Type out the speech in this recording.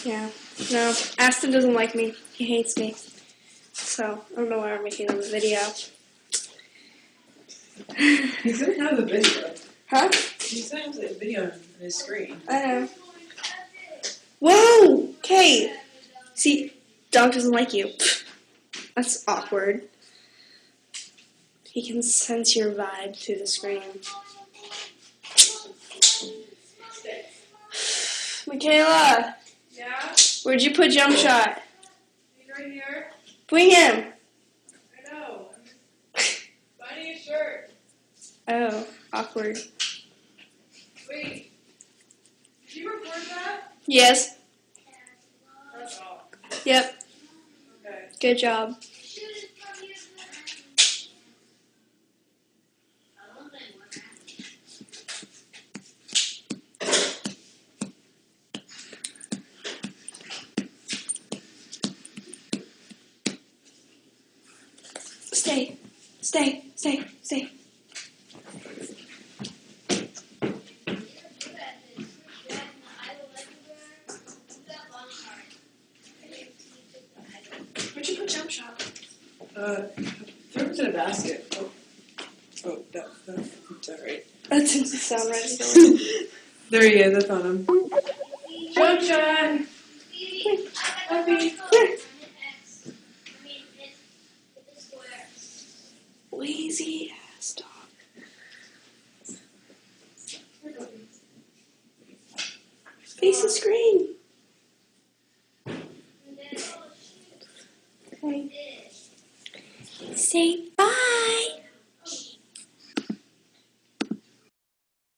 Yeah. No, Aston doesn't like me. He hates me. So, I don't know why I'm making another video. He's gonna have the video. Huh? He's gonna have the video on his screen. I know. Whoa! Okay. See, dog doesn't like you. That's awkward. He can sense your vibe through the screen. Michaela, Yeah? where'd you put Jump Shot? He's right here. Bring him. I know. I'm finding his shirt. Oh, awkward. Wait. Did you record that? Yes. That's all. Yep. Okay. Good job. Stay. Stay. Stay. Stay. Where'd you put Jump Shot? Throw him to the basket. Oh, that's alright. That didn't sound right. There he is, I found him. Jump Shot! Puppy! Lazy ass dog. Face the screen. Okay. Say